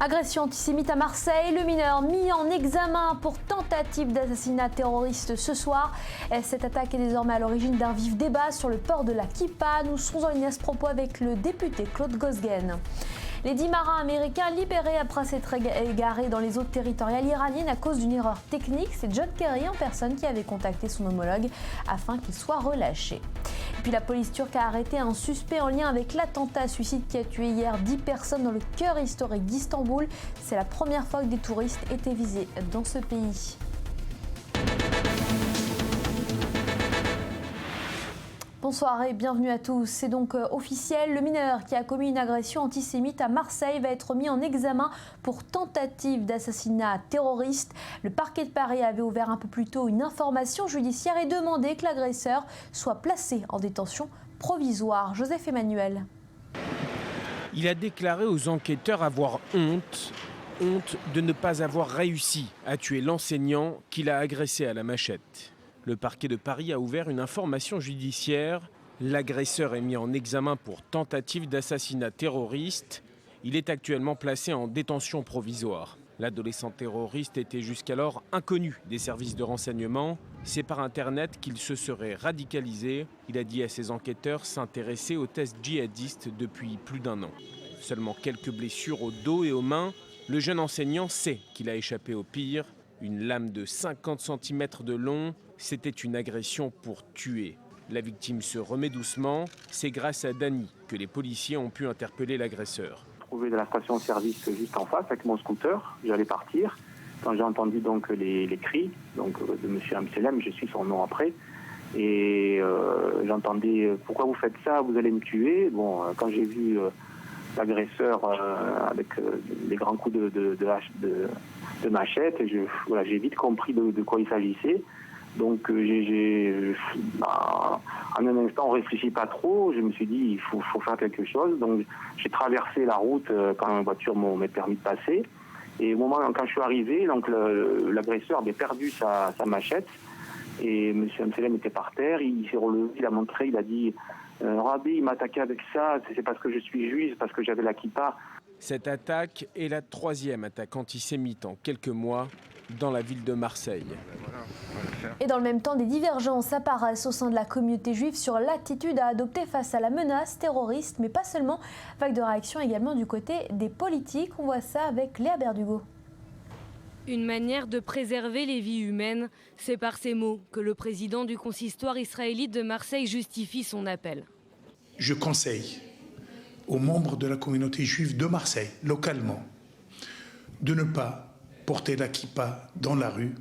Agression antisémite à Marseille, le mineur mis en examen pour tentative d'assassinat terroriste ce soir. Cette attaque est désormais à l'origine d'un vif débat sur le port de la kippa. Nous serons en ligne à ce propos avec le député Claude Gozgen. Les 10 marins américains libérés après s'être égarés dans les eaux territoriales iraniennes à cause d'une erreur technique. C'est John Kerry en personne qui avait contacté son homologue afin qu'il soit relâché. Et puis la police turque a arrêté un suspect en lien avec l'attentat suicide qui a tué hier 10 personnes dans le cœur historique d'Istanbul. C'est la première fois que des touristes étaient visés dans ce pays. Bonsoir et bienvenue à tous. C'est donc officiel, le mineur qui a commis une agression antisémite à Marseille va être mis en examen pour tentative d'assassinat terroriste. Le parquet de Paris avait ouvert un peu plus tôt une information judiciaire et demandé que l'agresseur soit placé en détention provisoire. Joseph Emmanuel. Il a déclaré aux enquêteurs avoir honte de ne pas avoir réussi à tuer l'enseignant qu'il a agressé à la machette. Le parquet de Paris a ouvert une information judiciaire. L'agresseur est mis en examen pour tentative d'assassinat terroriste. Il est actuellement placé en détention provisoire. L'adolescent terroriste était jusqu'alors inconnu des services de renseignement. C'est par Internet qu'il se serait radicalisé. Il a dit à ses enquêteurs s'intéresser aux tests djihadistes depuis plus d'un an. Seulement quelques blessures au dos et aux mains. Le jeune enseignant sait qu'il a échappé au pire. Une lame de 50 cm de long, c'était une agression pour tuer. La victime se remet doucement. C'est grâce à Dany que les policiers ont pu interpeller l'agresseur. Je me trouvais de la station-service juste en face avec mon scooter. J'allais partir. Quand j'ai entendu donc les cris donc, de M. Amselem, je suis son nom après. Et j'entendais « Pourquoi vous faites ça? Vous allez me tuer ». Bon, quand j'ai vu l'agresseur avec des grands coups de machette, j'ai vite compris de quoi il s'agissait. Donc en un instant, on ne réfléchit pas trop. Je me suis dit, il faut faire quelque chose. Donc j'ai traversé la route quand la voiture m'a permis de passer. Et au moment quand je suis arrivé, donc l'agresseur avait perdu sa machette. Et M. Amselem était par terre. Il s'est relevé, il a montré, il a dit Rabbi, il m'a attaqué avec ça, c'est parce que je suis juif, parce que j'avais la kippa. Cette attaque est la 3e attaque antisémite en quelques mois dans la ville de Marseille. Et dans le même temps, des divergences apparaissent au sein de la communauté juive sur l'attitude à adopter face à la menace terroriste, mais pas seulement. Vague de réaction également du côté des politiques. On voit ça avec Léa Berdugo. Une manière de préserver les vies humaines, c'est par ces mots que le président du consistoire israélite de Marseille justifie son appel. Je conseille aux membres de la communauté juive de Marseille, localement, de ne pas porter la kippa dans la rue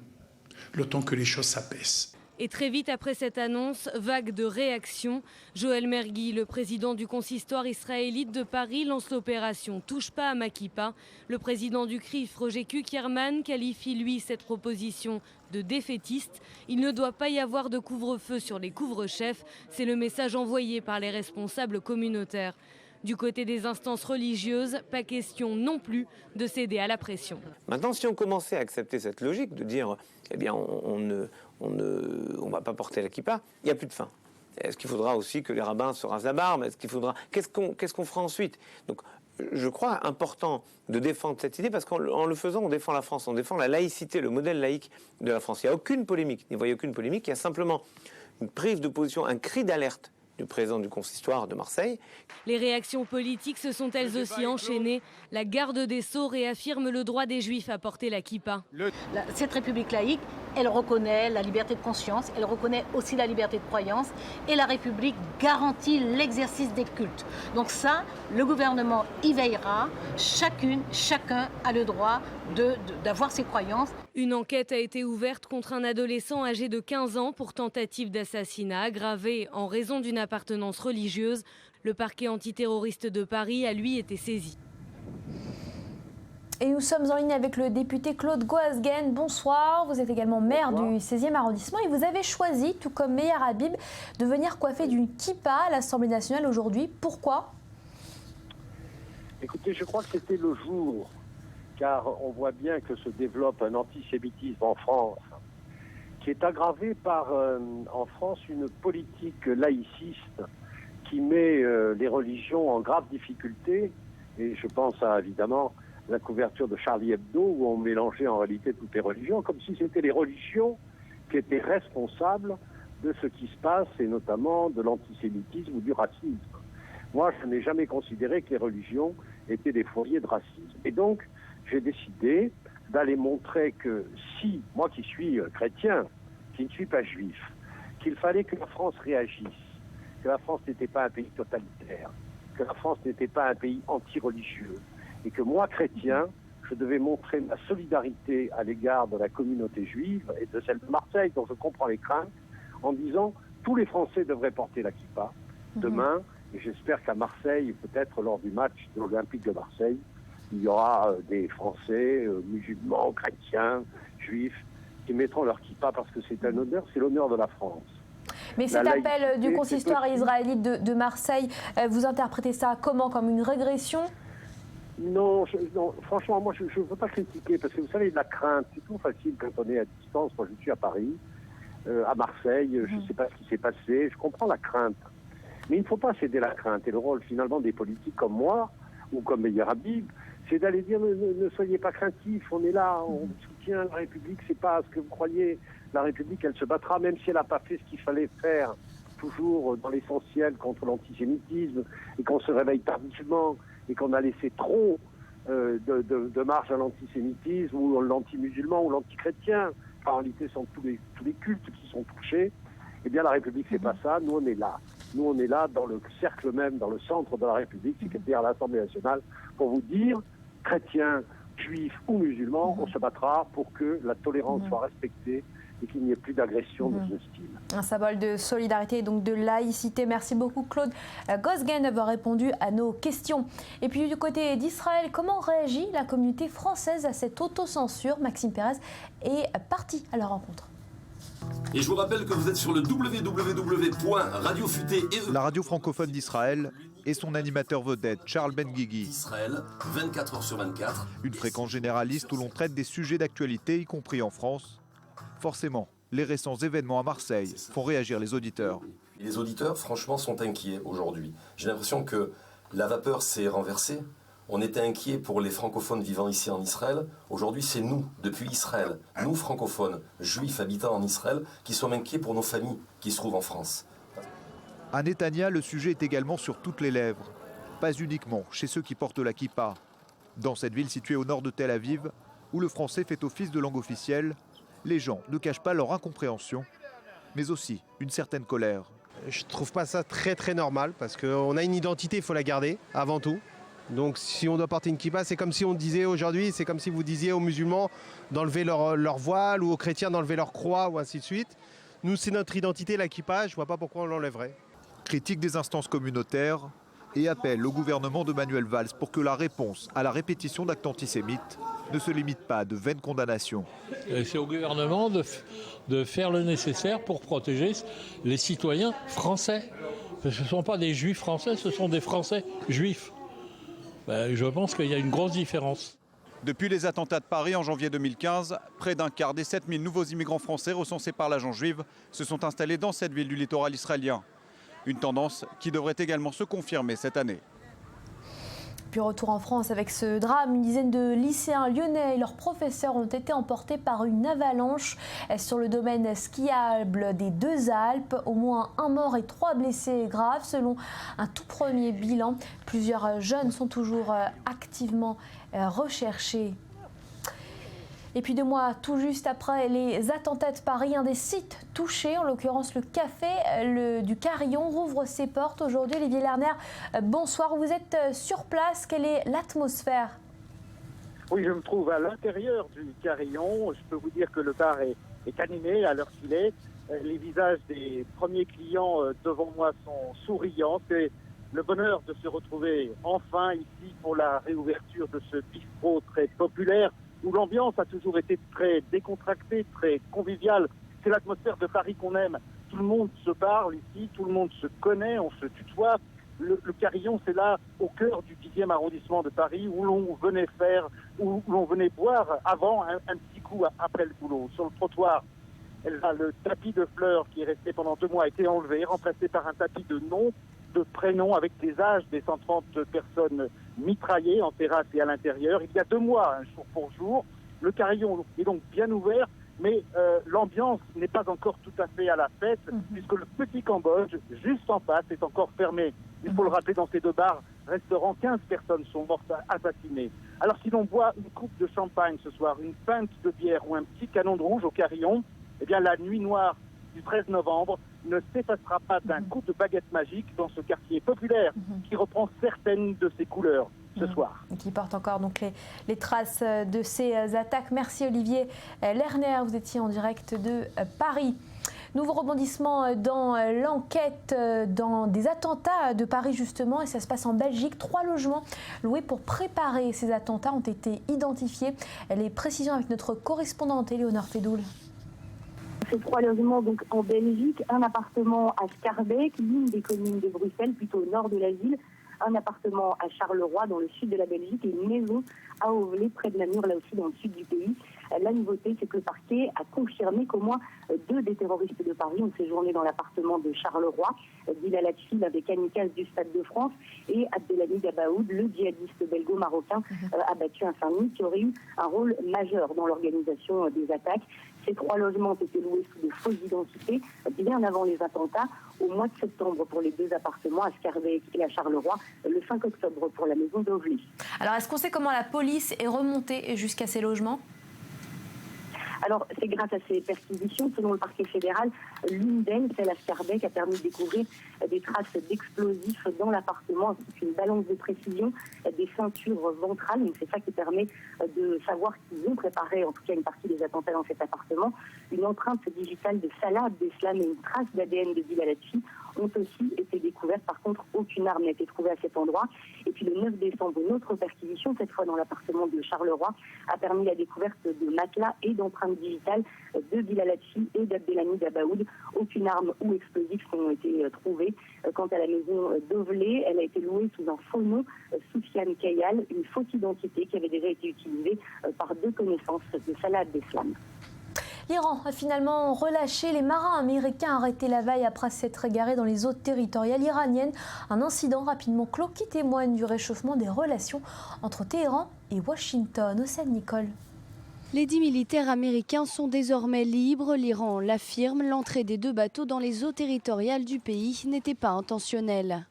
le temps que les choses s'apaisent. Et très vite après cette annonce, vague de réactions. Joël Mergui, le président du consistoire israélite de Paris, lance l'opération Touche pas à ma kippa. Le président du CRIF, Roger Kuckerman, qualifie lui cette proposition de défaitiste. Il ne doit pas y avoir de couvre-feu sur les couvre-chefs. C'est le message envoyé par les responsables communautaires. Du côté des instances religieuses, pas question non plus de céder à la pression. Maintenant, si on commençait à accepter cette logique de dire eh bien, on ne va pas porter la kippa, il n'y a plus de fin. Est-ce qu'il faudra aussi que les rabbins se rasent la barbe? Est-ce qu'il faudra... Qu'est-ce qu'on fera ensuite? Donc, je crois important de défendre cette idée parce qu'en le faisant, on défend la France, on défend la laïcité, le modèle laïque de la France. Il n'y a aucune polémique, n'y voyez aucune polémique, il y a simplement une prise de position, un cri d'alerte du président du consistoire de Marseille. Les réactions politiques se sont elles aussi enchaînées. La garde des Sceaux réaffirme le droit des Juifs à porter la kippa. Cette République laïque, elle reconnaît la liberté de conscience, elle reconnaît aussi la liberté de croyance et la République garantit l'exercice des cultes. Donc ça, le gouvernement y veillera. Chacun a le droit d'avoir ses croyances. Une enquête a été ouverte contre un adolescent âgé de 15 ans pour tentative d'assassinat aggravé en raison d'une appartenance religieuse. Le parquet antiterroriste de Paris a lui été saisi. Et nous sommes en ligne avec le député Claude Gozgen. Bonsoir, vous êtes également maire du 16e arrondissement et vous avez choisi, tout comme Meir Habib, de venir coiffer d'une kippa à l'Assemblée nationale aujourd'hui. Pourquoi? Écoutez, je crois que c'était le jour, car on voit bien que se développe un antisémitisme en France qui est aggravé par, en France, une politique laïciste qui met les religions en grave difficulté. Et je pense à, évidemment, la couverture de Charlie Hebdo, où on mélangeait en réalité toutes les religions, comme si c'était les religions qui étaient responsables de ce qui se passe, et notamment de l'antisémitisme ou du racisme. Moi, je n'ai jamais considéré que les religions étaient des foyers de racisme. Et donc, j'ai décidé d'aller montrer que si, moi qui suis chrétien, qui ne suis pas juif, qu'il fallait que la France réagisse, que la France n'était pas un pays totalitaire, que la France n'était pas un pays anti-religieux, et que moi, chrétien, je devais montrer ma solidarité à l'égard de la communauté juive et de celle de Marseille, dont je comprends les craintes, en disant tous les Français devraient porter la kippa demain, et j'espère qu'à Marseille, peut-être lors du match de l'Olympique de Marseille, il y aura des Français, musulmans, chrétiens, juifs, qui mettront leur kippa parce que c'est un honneur, c'est l'honneur de la France. Mais cet appel du consistoire israélite de Marseille, vous interprétez ça comment? Comme une régression? Non, franchement, moi je ne veux pas critiquer, parce que vous savez, la crainte, c'est tout facile quand on est à distance. Moi je suis à Paris, à Marseille, je ne sais pas ce qui s'est passé, je comprends la crainte. Mais il ne faut pas céder la crainte. Et le rôle finalement des politiques comme moi, ou comme Meir Habib, c'est d'aller dire ne soyez pas craintifs, on est là, on soutient la République, c'est pas ce que vous croyez. La République, elle se battra, même si elle n'a pas fait ce qu'il fallait faire, toujours dans l'essentiel contre l'antisémitisme, et qu'on se réveille tardivement, et qu'on a laissé trop de marge à l'antisémitisme, ou l'anti-musulman, ou l'anti-chrétien. En réalité, ce sont tous les cultes qui sont touchés. Eh bien, la République, c'est pas ça. Nous, on est là. Nous, on est là dans le cercle même, dans le centre de la République, c'est-à-dire à l'Assemblée nationale, pour vous dire, chrétiens, juifs ou musulmans, on se battra pour que la tolérance soit respectée et qu'il n'y ait plus d'agression de ce style. Un symbole de solidarité et donc de laïcité. Merci beaucoup Claude Gosgen d'avoir répondu à nos questions. Et puis du côté d'Israël, comment réagit la communauté française à cette autocensure? Maxime Pérez est parti à la rencontre. Et je vous rappelle que vous êtes sur le www.radiofuté et la radio francophone d'Israël et son animateur vedette Charles Ben-Guigui. Israël, 24 heures sur 24. Une fréquence généraliste où l'on traite des sujets d'actualité, y compris en France. Forcément, les récents événements à Marseille font réagir les auditeurs. Et les auditeurs, franchement, sont inquiets aujourd'hui. J'ai l'impression que la vapeur s'est renversée. On était inquiets pour les francophones vivant ici en Israël. Aujourd'hui, c'est nous, depuis Israël, nous francophones, juifs habitant en Israël, qui sommes inquiets pour nos familles qui se trouvent en France. À Netanya, le sujet est également sur toutes les lèvres. Pas uniquement chez ceux qui portent la kippa. Dans cette ville située au nord de Tel Aviv, où le français fait office de langue officielle, les gens ne cachent pas leur incompréhension, mais aussi une certaine colère. Je ne trouve pas ça très normal, parce qu'on a une identité, il faut la garder, avant tout. Donc si on doit porter une kippa, c'est comme si on disait aujourd'hui, c'est comme si vous disiez aux musulmans d'enlever leur voile, ou aux chrétiens d'enlever leur croix, ou ainsi de suite. Nous, c'est notre identité, la kippa, je ne vois pas pourquoi on l'enlèverait. Critique des instances communautaires et appel au gouvernement de Manuel Valls pour que la réponse à la répétition d'actes antisémites ne se limite pas à de vaines condamnations. C'est au gouvernement de faire le nécessaire pour protéger les citoyens français. Parce que ce ne sont pas des juifs français, ce sont des Français juifs. Je pense qu'il y a une grosse différence. Depuis les attentats de Paris en janvier 2015, près d'un quart des 7000 nouveaux immigrants français recensés par l'agence juive se sont installés dans cette ville du littoral israélien. Une tendance qui devrait également se confirmer cette année. Puis retour en France avec ce drame, une dizaine de lycéens lyonnais et leurs professeurs ont été emportés par une avalanche sur le domaine skiable des Deux Alpes. Au moins un mort et 3 blessés graves selon un tout premier bilan. Plusieurs jeunes sont toujours activement recherchés. Et puis 2 mois tout juste après les attentats de Paris, un des sites touchés, en l'occurrence le café du Carillon, rouvre ses portes aujourd'hui. Olivier Lerner, bonsoir, vous êtes sur place, quelle est l'atmosphère? Oui, je me trouve à l'intérieur du Carillon. Je peux vous dire que le bar est animé à l'heure qu'il est. Les visages des premiers clients devant moi sont souriants. C'est le bonheur de se retrouver enfin ici pour la réouverture de ce bistrot très populaire, où l'ambiance a toujours été très décontractée, très conviviale. C'est l'atmosphère de Paris qu'on aime. Tout le monde se parle ici, tout le monde se connaît, on se tutoie. Le Carillon, c'est là, au cœur du 10e arrondissement de Paris, où l'on venait boire avant un petit coup après le boulot. Sur le trottoir, le tapis de fleurs qui est resté pendant 2 mois a été enlevé, remplacé par un tapis de non. de prénoms avec des âges des 130 personnes mitraillées en terrasse et à l'intérieur. Il y a 2 mois, jour pour jour. Le carillon est donc bien ouvert, mais l'ambiance n'est pas encore tout à fait à la fête, puisque le petit Cambodge, juste en face, est encore fermé. Il faut le rappeler, dans ces 2 bars, restaurants, 15 personnes sont mortes assassinées. Alors si l'on boit une coupe de champagne ce soir, une pinte de bière ou un petit canon de rouge au carillon, eh bien la nuit noire du 13 novembre ne s'effacera pas d'un coup de baguette magique dans ce quartier populaire qui reprend certaines de ses couleurs ce soir. Et qui porte encore donc les traces de ces attaques. Merci Olivier Lerner, vous étiez en direct de Paris. Nouveau rebondissement dans l'enquête dans des attentats de Paris justement, et ça se passe en Belgique. 3 logements loués pour préparer ces attentats ont été identifiés. Les précisions avec notre correspondante Éléonore Fédoul. Ces 3 logements donc en Belgique, un appartement à Schaerbeek, l'une des communes de Bruxelles, plutôt au nord de la ville, un appartement à Charleroi dans le sud de la Belgique et une maison à Auvelay près de Namur, là aussi dans le sud du pays. La nouveauté, c'est que le parquet a confirmé qu'au moins 2 des terroristes de Paris ont séjourné dans l'appartement de Charleroi. Bilal Hatchi, l'un des kamikazes du Stade de France, et Abdelhamid Abaoud, le djihadiste belgo-marocain abattu à Saint-Denis, qui aurait eu un rôle majeur dans l'organisation des attaques. Ces 3 logements ont été loués sous de fausses identités bien avant les attentats, au mois de septembre pour les 2 appartements à Schaerbeek et à Charleroi, le 5 octobre pour la maison d'Auvelay. Alors, est-ce qu'on sait comment la police est remontée jusqu'à ces logements ? Alors, c'est grâce à ces perquisitions, selon le parquet fédéral, l'une d'elles, celle à Schaerbeek, a permis de découvrir des traces d'explosifs dans l'appartement, ainsi qu'une balance de précision, des ceintures ventrales. Donc, c'est ça qui permet de savoir qu'ils ont préparé, en tout cas, une partie des attentats dans cet appartement. Une empreinte digitale de Salah Abdeslam et une trace d'ADN de Bilal Hatchi ont aussi été découvertes. Par contre, aucune arme n'a été trouvée à cet endroit. Et puis, le 9 décembre, une autre perquisition, cette fois dans l'appartement de Charleroi, a permis la découverte de matelas et d'empreintes digitales de Bilal Hatchi et d'Abdelhamid Abaoud. Aucune arme ou explosif n'ont été trouvés. Quant à la maison d'Auvelay, elle a été louée sous un faux nom, Soufiane Kayal, une fausse identité qui avait déjà été utilisée par 2 connaissances de Salah Abdeslam. L'Iran a finalement relâché les marins américains arrêtés la veille après s'être égarés dans les eaux territoriales iraniennes. Un incident rapidement clos qui témoigne du réchauffement des relations entre Téhéran et Washington. Océane Nicole. Les 10 militaires américains sont désormais libres. L'Iran l'affirme, l'entrée des 2 bateaux dans les eaux territoriales du pays n'était pas intentionnelle.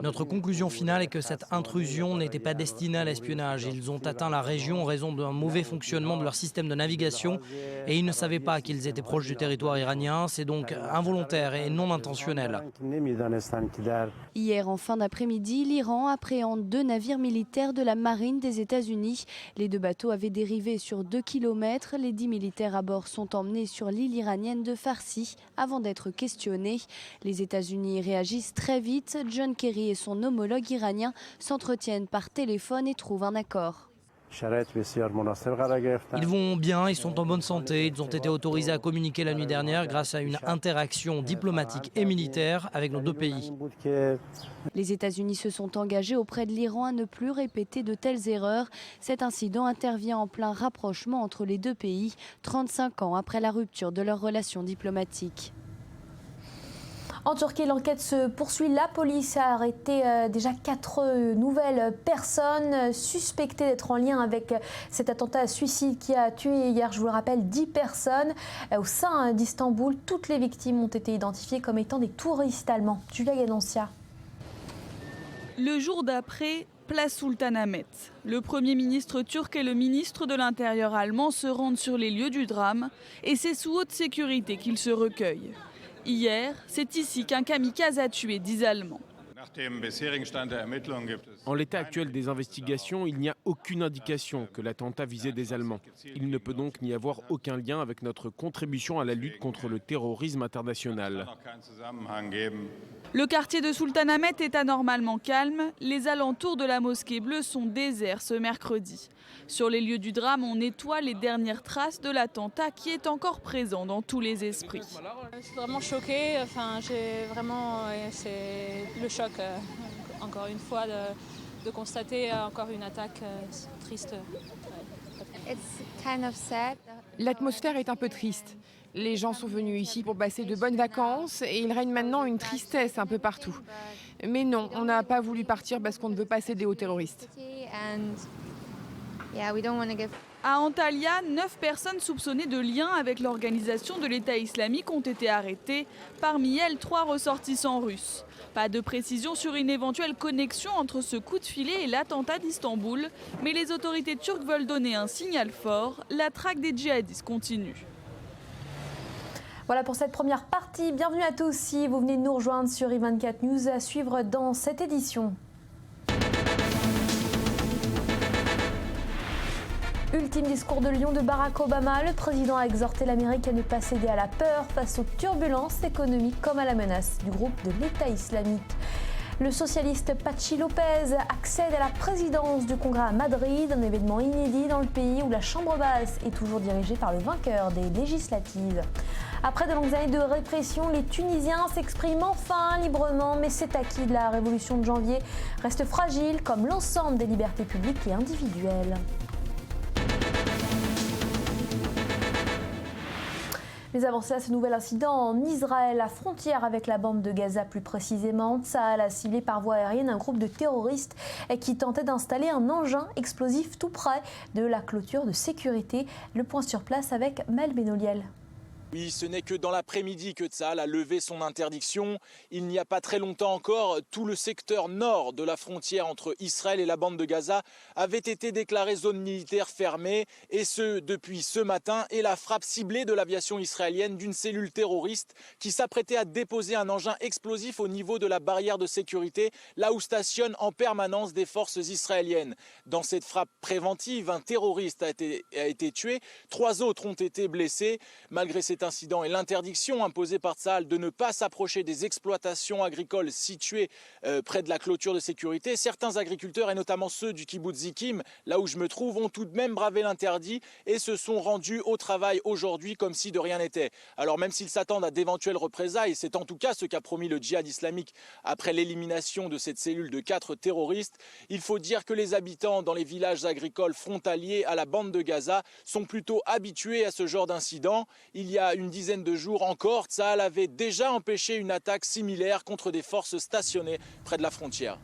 Notre conclusion finale est que cette intrusion n'était pas destinée à l'espionnage. Ils ont atteint la région en raison d'un mauvais fonctionnement de leur système de navigation et ils ne savaient pas qu'ils étaient proches du territoire iranien. C'est donc involontaire et non intentionnel. Hier, en fin d'après-midi, l'Iran appréhende 2 navires militaires de la marine des États-Unis. Les 2 bateaux avaient dérivé sur 2 km. Les 10 militaires à bord sont emmenés sur l'île iranienne de Farsi avant d'être questionnés. Les États-Unis réagissent très vite. John Kerry et son homologue iranien s'entretiennent par téléphone et trouvent un accord. Ils vont bien, ils sont en bonne santé, ils ont été autorisés à communiquer la nuit dernière grâce à une interaction diplomatique et militaire avec nos 2 pays. Les États-Unis se sont engagés auprès de l'Iran à ne plus répéter de telles erreurs. Cet incident intervient en plein rapprochement entre les 2 pays, 35 ans après la rupture de leurs relations diplomatiques. En Turquie, l'enquête se poursuit. La police a arrêté déjà 4 nouvelles personnes suspectées d'être en lien avec cet attentat suicide qui a tué hier, je vous le rappelle, 10 personnes au sein d'Istanbul. Toutes les victimes ont été identifiées comme étant des touristes allemands. Julia Ganancia. Le jour d'après, place Sultanahmet. Le Premier ministre turc et le ministre de l'Intérieur allemand se rendent sur les lieux du drame et c'est sous haute sécurité qu'ils se recueillent. Hier, c'est ici qu'un kamikaze a tué 10 Allemands. En l'état actuel des investigations, il n'y a aucune indication que l'attentat visait des Allemands. Il ne peut donc n'y avoir aucun lien avec notre contribution à la lutte contre le terrorisme international. Le quartier de Sultanahmet est anormalement calme. Les alentours de la mosquée bleue sont déserts ce mercredi. Sur les lieux du drame, on nettoie les dernières traces de l'attentat qui est encore présent dans tous les esprits. Je suis vraiment choquée. C'est le choc, encore une fois, de constater encore une attaque triste. L'atmosphère est un peu triste. Les gens sont venus ici pour passer de bonnes vacances et il règne maintenant une tristesse un peu partout. Mais non, on n'a pas voulu partir parce qu'on ne veut pas céder aux terroristes. À Antalya, 9 personnes soupçonnées de lien avec l'organisation de l'État islamique ont été arrêtées. Parmi elles, 3 ressortissants russes. Pas de précision sur une éventuelle connexion entre ce coup de filet et l'attentat d'Istanbul. Mais les autorités turques veulent donner un signal fort. La traque des djihadistes continue. Voilà pour cette première partie. Bienvenue à tous si vous venez de nous rejoindre sur i24 News à suivre dans cette édition. Ultime discours de Lyon de Barack Obama. Le président a exhorté l'Amérique à ne pas céder à la peur face aux turbulences économiques comme à la menace du groupe de l'État islamique. Le socialiste Patxi López accède à la présidence du Congrès à Madrid, un événement inédit dans le pays où la Chambre basse est toujours dirigée par le vainqueur des législatives. Après de longues années de répression, les Tunisiens s'expriment enfin librement, mais cet acquis de la révolution de janvier reste fragile comme l'ensemble des libertés publiques et individuelles. Mais avant cela, ce nouvel incident en Israël, la frontière avec la bande de Gaza plus précisément. Tsahal a ciblé par voie aérienne un groupe de terroristes qui tentait d'installer un engin explosif tout près de la clôture de sécurité. Le point sur place avec Mel Benoliel. Oui, ce n'est que dans l'après-midi que Tsahal a levé son interdiction. Il n'y a pas très longtemps encore, tout le secteur nord de la frontière entre Israël et la bande de Gaza avait été déclaré zone militaire fermée, et ce depuis ce matin, et la frappe ciblée de l'aviation israélienne d'une cellule terroriste qui s'apprêtait à déposer un engin explosif au niveau de la barrière de sécurité, là où stationnent en permanence des forces israéliennes. Dans cette frappe préventive, un terroriste a été tué, 3 autres ont été blessés. Malgré cet incident et l'interdiction imposée par Tsahal de ne pas s'approcher des exploitations agricoles situées près de la clôture de sécurité, certains agriculteurs, et notamment ceux du kibboutz Zikim, là où je me trouve, ont tout de même bravé l'interdit et se sont rendus au travail aujourd'hui comme si de rien n'était. Alors même s'ils s'attendent à d'éventuelles représailles, c'est en tout cas ce qu'a promis le djihad islamique après l'élimination de cette cellule de 4 terroristes, il faut dire que les habitants dans les villages agricoles frontaliers à la bande de Gaza sont plutôt habitués à ce genre d'incident. Il y a une dizaine de jours encore, Tsahal avait déjà empêché une attaque similaire contre des forces stationnées près de la frontière.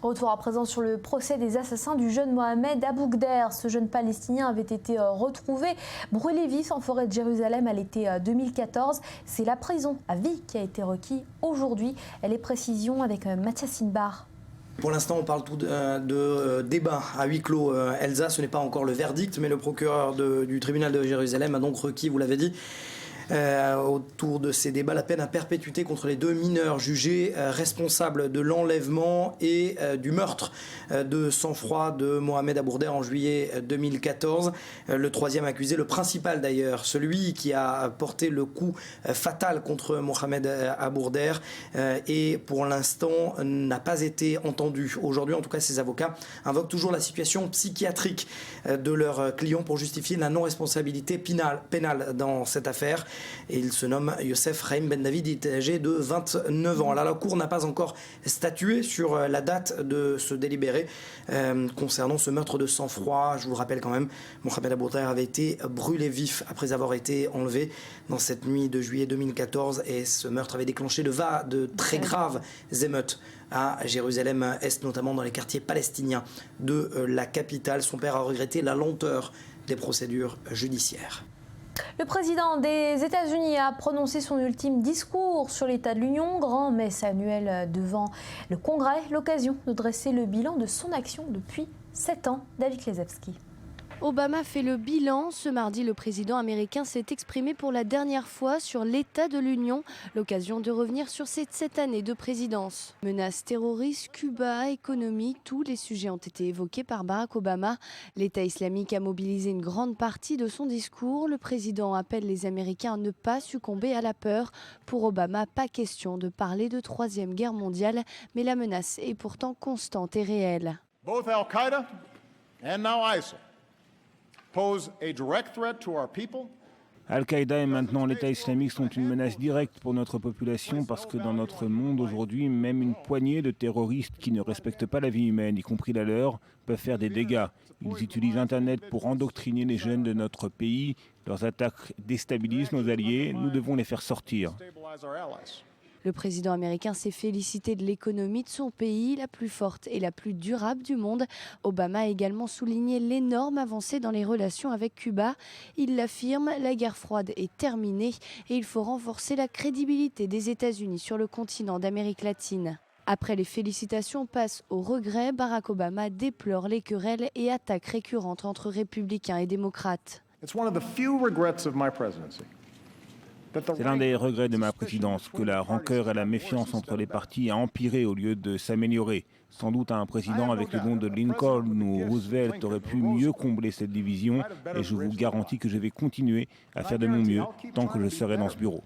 Retour à présent sur le procès des assassins du jeune Mohamed Aboukder. Ce jeune Palestinien avait été retrouvé brûlé vif en forêt de Jérusalem à l'été 2014. C'est la prison à vie qui a été requis aujourd'hui. Les précisions avec Mathias Inbar. Pour l'instant, on parle tout de débat à huis clos. Elsa, ce n'est pas encore le verdict, mais le procureur du tribunal de Jérusalem a donc requis, vous l'avez dit, autour de ces débats, la peine à perpétuité contre les 2 mineurs jugés responsables de l'enlèvement et du meurtre de sang-froid de Mohamed Aboukder en juillet 2014. Le 3e accusé, le principal d'ailleurs, celui qui a porté le coup fatal contre Mohamed Aboukder et pour l'instant n'a pas été entendu. Aujourd'hui, en tout cas, ses avocats invoquent toujours la situation psychiatrique de leur client pour justifier la non-responsabilité pénale dans cette affaire. Et il se nomme Youssef Raïm Ben David, il est âgé de 29 ans. Alors la Cour n'a pas encore statué sur la date de ce délibéré concernant ce meurtre de sang-froid. Je vous rappelle quand même, Mohamed Aboukder avait été brûlé vif après avoir été enlevé dans cette nuit de juillet 2014 et ce meurtre avait déclenché de très graves émeutes à Jérusalem-Est, notamment dans les quartiers palestiniens de la capitale. Son père a regretté la lenteur des procédures judiciaires. Le président des États-Unis a prononcé son ultime discours sur l'état de l'Union, grand messe annuelle devant le Congrès, l'occasion de dresser le bilan de son action depuis 7 ans. David Klezewski. Obama fait le bilan. Ce mardi, le président américain s'est exprimé pour la dernière fois sur l'état de l'Union, l'occasion de revenir sur cette 7 années de présidence. Menaces terroristes, Cuba, économie, tous les sujets ont été évoqués par Barack Obama. L'État islamique a mobilisé une grande partie de son discours. Le président appelle les Américains à ne pas succomber à la peur. Pour Obama, pas question de parler de 3e guerre mondiale, mais la menace est pourtant constante et réelle. Both Al-Qaeda and now ISIL pose a direct threat to our people Al-Qaïda et maintenant l'État islamique sont une menace directe pour notre population parce que dans notre monde aujourd'hui, même une poignée de terroristes qui ne respectent pas la vie humaine, y compris la leur, peuvent faire des dégâts. Ils utilisent Internet pour endoctriner les jeunes de notre pays. Leurs attaques déstabilisent nos alliés. Nous devons les faire sortir. Le président américain s'est félicité de l'économie de son pays, la plus forte et la plus durable du monde. Obama a également souligné l'énorme avancée dans les relations avec Cuba. Il l'affirme, la guerre froide est terminée et il faut renforcer la crédibilité des États-Unis sur le continent d'Amérique latine. Après les félicitations, passe au regret. Barack Obama déplore les querelles et attaques récurrentes entre républicains et démocrates. C'est l'un des regrets de ma présidence, que la rancœur et la méfiance entre les partis a empiré au lieu de s'améliorer. Sans doute un président avec le nom de Lincoln ou Roosevelt aurait pu mieux combler cette division et je vous garantis que je vais continuer à faire de mon mieux tant que je serai dans ce bureau.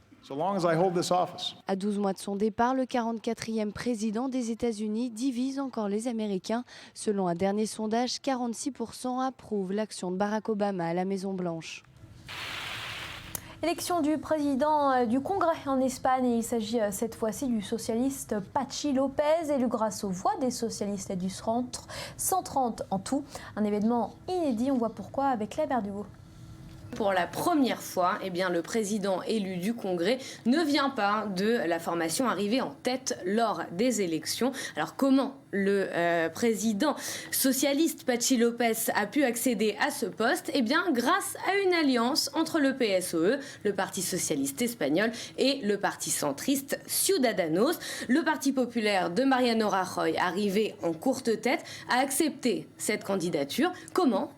À 12 mois de son départ, le 44e président des États-Unis divise encore les Américains. Selon un dernier sondage, 46% approuvent l'action de Barack Obama à la Maison-Blanche. Élection du président du Congrès en Espagne. Il s'agit cette fois-ci du socialiste Patxi López, élu grâce aux voix des socialistes et du centre. 130 en tout. Un événement inédit, on voit pourquoi avec Claire Berdugo. Pour la première fois, le président élu du Congrès ne vient pas de la formation arrivée en tête lors des élections. Alors comment le président socialiste Patxi López a pu accéder à ce poste? Grâce à une alliance entre le PSOE, le Parti socialiste espagnol, et le parti centriste Ciudadanos. Le Parti populaire de Mariano Rajoy, arrivé en courte tête, a accepté cette candidature. Comment?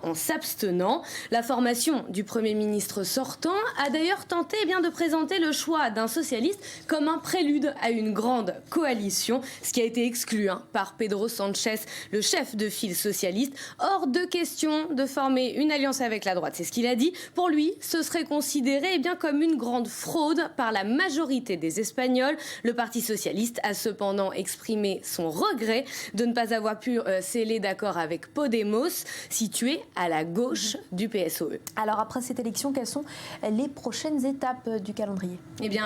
En s'abstenant. La formation du Premier ministre sortant a d'ailleurs tenté de présenter le choix d'un socialiste comme un prélude à une grande coalition, ce qui a été exclu par Pedro Sánchez, le chef de file socialiste. Hors de question de former une alliance avec la droite, c'est ce qu'il a dit. Pour lui, ce serait considéré comme une grande fraude par la majorité des Espagnols. Le Parti socialiste a cependant exprimé son regret de ne pas avoir pu sceller d'accord avec Podemos, situé à la gauche du PSOE. Alors après cette élection, quelles sont les prochaines étapes du calendrier?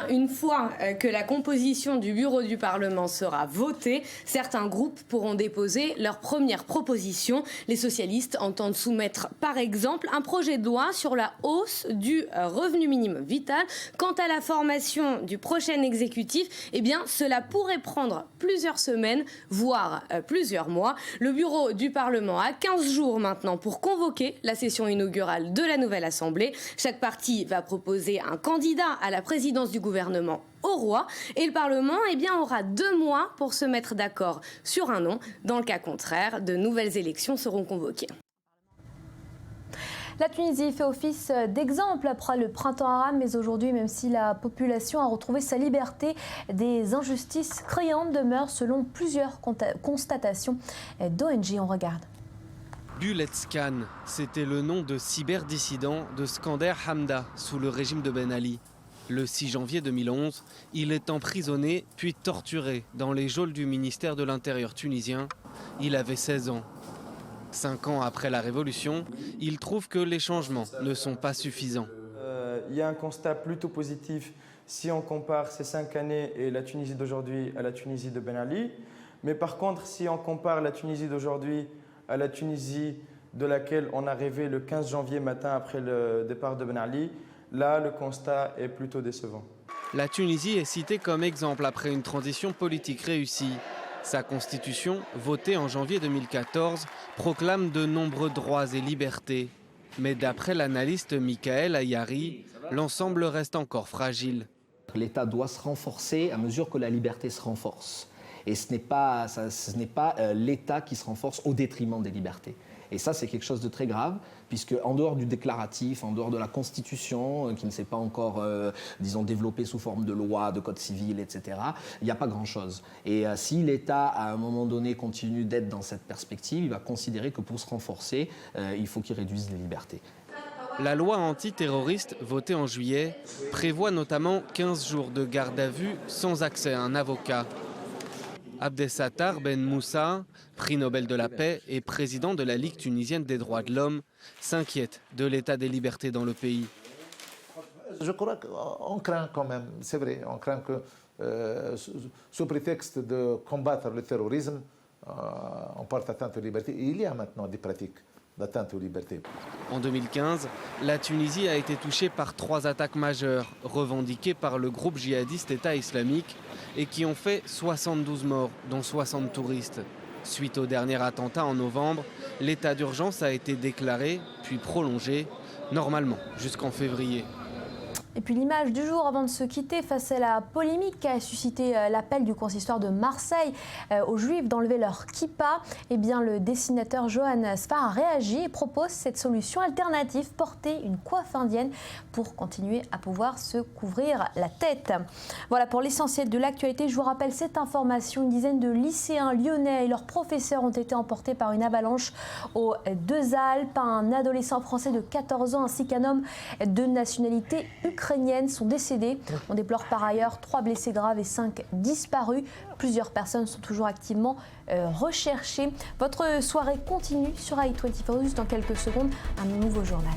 Une fois que la composition du bureau du Parlement sera votée, certains groupes pourront déposer leurs premières propositions. Les socialistes entendent soumettre par exemple un projet de loi sur la hausse du revenu minimum vital. Quant à la formation du prochain exécutif, cela pourrait prendre plusieurs semaines, voire plusieurs mois. Le bureau du Parlement a 15 jours maintenant pour convoquer la session inaugurale de la nouvelle Assemblée. Chaque parti va proposer un candidat à la présidence du gouvernement au roi et le Parlement aura 2 mois pour se mettre d'accord sur un nom. Dans le cas contraire, de nouvelles élections seront convoquées. La Tunisie fait office d'exemple après le printemps arabe, mais aujourd'hui, même si la population a retrouvé sa liberté, des injustices criantes demeurent selon plusieurs constatations d'ONG. On regarde. Buletskan, c'était le nom de cyberdissident de Skander Hamda sous le régime de Ben Ali. Le 6 janvier 2011, il est emprisonné puis torturé dans les geôles du ministère de l'Intérieur tunisien. Il avait 16 ans. 5 ans après la révolution, il trouve que les changements ne sont pas suffisants. Il y a un constat plutôt positif si on compare ces 5 années et la Tunisie d'aujourd'hui à la Tunisie de Ben Ali. Mais par contre, si on compare la Tunisie d'aujourd'hui à la Tunisie de laquelle on a rêvé le 15 janvier matin après le départ de Ben Ali, là, le constat est plutôt décevant. La Tunisie est citée comme exemple après une transition politique réussie. Sa constitution, votée en janvier 2014, proclame de nombreux droits et libertés. Mais d'après l'analyste Michael Ayari, l'ensemble reste encore fragile. L'État doit se renforcer à mesure que la liberté se renforce. Et ce n'est pas l'État qui se renforce au détriment des libertés. Et ça, c'est quelque chose de très grave, puisque en dehors du déclaratif, en dehors de la Constitution, qui ne s'est pas encore, développée sous forme de loi, de code civil, etc., il n'y a pas grand-chose. Et si l'État, à un moment donné, continue d'être dans cette perspective, il va considérer que pour se renforcer, il faut qu'il réduise les libertés. La loi antiterroriste, votée en juillet, prévoit notamment 15 jours de garde à vue sans accès à un avocat. Abdesattar Ben Moussa, prix Nobel de la paix et président de la Ligue tunisienne des droits de l'homme, s'inquiète de l'état des libertés dans le pays. Je crois qu'on craint quand même, c'est vrai, on craint que sous prétexte de combattre le terrorisme, on porte atteinte aux libertés. Et il y a maintenant des pratiques d'atteinte aux libertés. En 2015, la Tunisie a été touchée par 3 attaques majeures revendiquées par le groupe djihadiste État islamique et qui ont fait 72 morts, dont 60 touristes. Suite au dernier attentat en novembre, l'état d'urgence a été déclaré, puis prolongé, normalement jusqu'en février. Et puis l'image du jour avant de se quitter face à la polémique qu'a suscité l'appel du consistoire de Marseille aux Juifs d'enlever leur kippa. Eh bien, le dessinateur Johan Sfar a réagi et propose cette solution alternative, porter une coiffe indienne pour continuer à pouvoir se couvrir la tête. Voilà pour l'essentiel de l'actualité. Je vous rappelle cette information, une dizaine de lycéens lyonnais et leurs professeurs ont été emportés par une avalanche aux Deux-Alpes. Un adolescent français de 14 ans ainsi qu'un homme de nationalité ukrainienne sont décédés. On déplore par ailleurs 3 blessés graves et 5 disparus. Plusieurs personnes sont toujours activement recherchées. Votre soirée continue sur AI24 News. Dans quelques secondes, un nouveau journal.